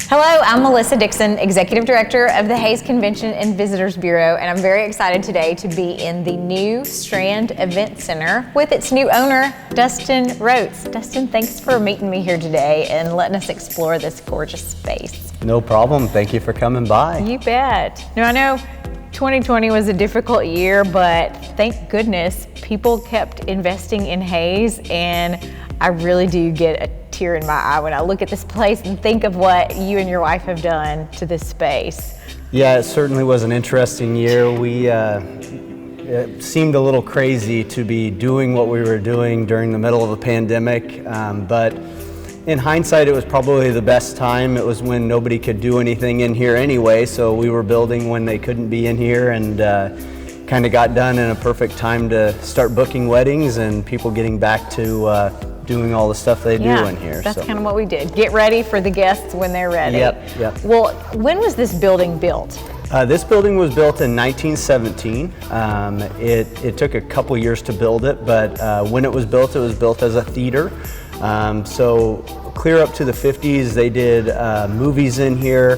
Hello, I'm Melissa Dixon, Executive Director of the Hays Convention and Visitors Bureau, and I'm very excited today to be in the new Strand Event Center with its new owner, Dustin Roats. Dustin, thanks for meeting me here today and letting us explore this gorgeous space. No problem. Thank you for coming by. You bet. Now, I know 2020 was a difficult year, but thank goodness people kept investing in Hays, and I really do get a tear in my eye when I look at this place and think of what you and your wife have done to this space. Yeah, it certainly was an interesting year. It seemed a little crazy to be doing what we were doing during the middle of a pandemic, but in hindsight, it was probably the best time. It was when nobody could do anything in here anyway, so we were building when they couldn't be in here, and kind of got done in a perfect time to start booking weddings and people getting back to doing all the stuff they do in here. That's kind of what we did. Get ready for the guests when they're ready. Yep. Well, when was this building built? This building was built in 1917. It took a couple years to build it, but when it was built as a theater. So clear up to the 50s, they did movies in here.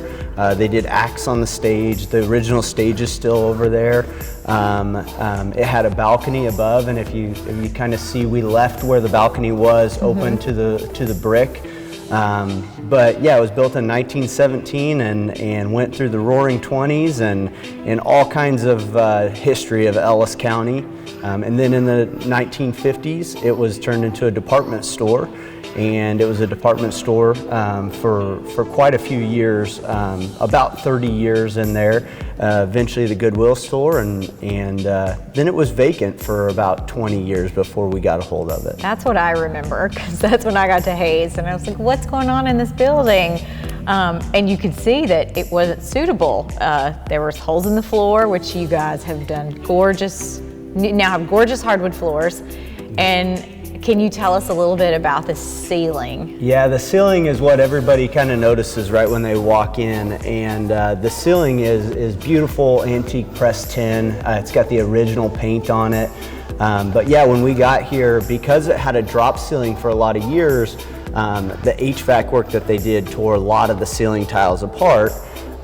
They did acts on the stage. The original stage is still over there. It had a balcony above, and if you kind of see, we left where the balcony was open to the brick. But yeah, it was built in 1917 and went through the Roaring 20s and all kinds of history of Ellis County. And then in the 1950s, it was turned into a department store. And it was a department store for quite a few years, about 30 years in there. Eventually the Goodwill store, and then it was vacant for about 20 years before we got a hold of it. That's what I remember, because that's when I got to Hays, and I was like, what's going on in this building? And you could see that it wasn't suitable. There was holes in the floor, which you guys have done now have gorgeous hardwood floors. And can you tell us a little bit about the ceiling? Yeah, the ceiling is what everybody kind of notices right when they walk in, and the ceiling is beautiful antique pressed tin. It's got the original paint on it. But yeah, when we got here, because it had a drop ceiling for a lot of years, the HVAC work that they did tore a lot of the ceiling tiles apart.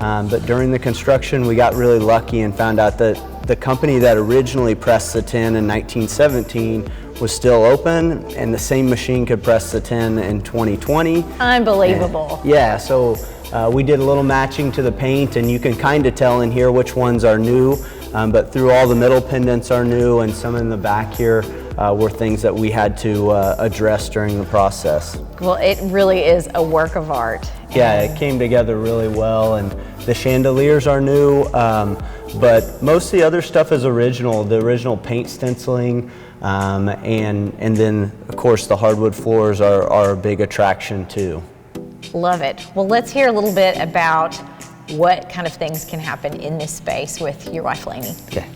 But during the construction, we got really lucky and found out that the company that originally pressed the tin in 1917 was still open, and the same machine could press the tin in 2020. Unbelievable. Yeah, so we did a little matching to the paint, and you can kind of tell in here which ones are new, but through all the middle pendants are new, and some in the back here were things that we had to address during the process. Well, it really is a work of art. Yeah, it came together really well, and the chandeliers are new, but most of the other stuff is original. The original paint stenciling, and then of course the hardwood floors are a big attraction too. Love it. Well, let's hear a little bit about what kind of things can happen in this space with your wife, Lainey. Okay.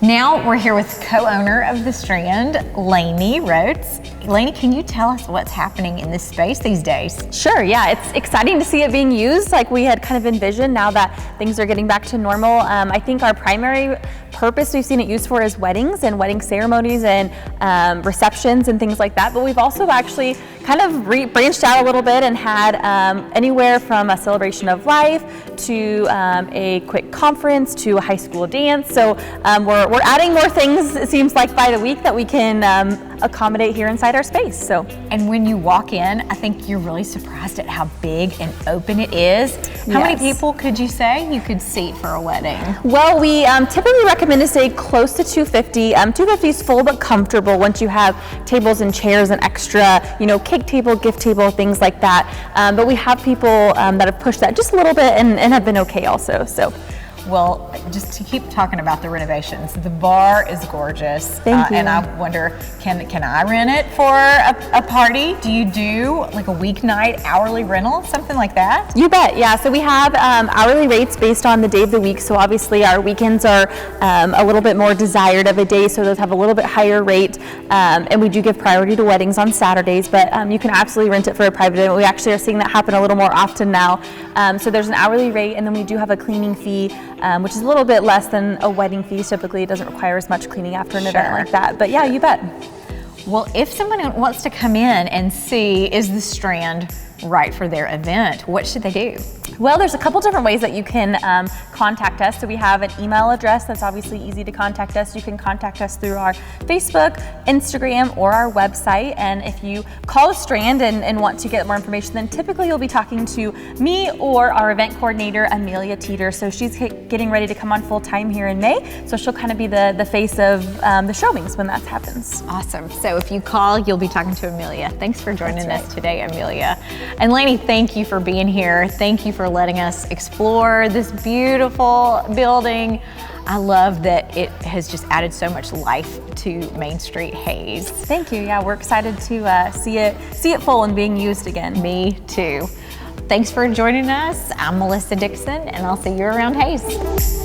Now we're here with co-owner of the Strand, Lainey Roats. Lainey, can you tell us what's happening in this space these days? Sure, yeah, it's exciting to see it being used like we had kind of envisioned now that things are getting back to normal. I think our primary purpose we've seen it used for is weddings and wedding ceremonies and receptions and things like that, but we've also actually kind of branched out a little bit and had anywhere from a celebration of life to a quick conference to a high school dance. So we're adding more things, it seems like, by the week that we can accommodate here inside our space. So, and when you walk in, I think you're really surprised at how big and open it is. How many people could you say you could seat for a wedding? Well, we typically recommend to stay close to 250. 250 is full but comfortable once you have tables and chairs and extra, cake table, gift table, things like that. But we have people that have pushed that just a little bit and have been okay also. So. Well, just to keep talking about the renovations, the bar is gorgeous. Thank you. And I wonder, can I rent it for a party? Do you do like a weeknight hourly rental, something like that? You bet, yeah. So we have hourly rates based on the day of the week. So obviously our weekends are a little bit more desired of a day, so those have a little bit higher rate. And we do give priority to weddings on Saturdays, but you can absolutely rent it for a private event. We actually are seeing that happen a little more often now. So there's an hourly rate, and then we do have a cleaning fee, which is a little bit less than a wedding fee. Typically, it doesn't require as much cleaning after an event like that. But yeah, you bet. Well, if someone wants to come in and see, is the Strand right for their event, what should they do? Well, there's a couple different ways that you can contact us. So we have an email address that's obviously easy to contact us. You can contact us through our Facebook, Instagram, or our website. And if you call Strand and want to get more information, then typically you'll be talking to me or our event coordinator, Amelia Teeter. So she's getting ready to come on full time here in May. So she'll kind of be the face of the showings when that happens. Awesome. So if you call, you'll be talking to Amelia. Thanks for joining us today, Amelia. And Lainey, thank you for being here. Thank you for letting us explore this beautiful building. I love that it has just added so much life to Main Street Hays. Thank you. Yeah, we're excited to see it full and being used again. Me too. Thanks for joining us. I'm Melissa Dixon, and I'll see you around Hays.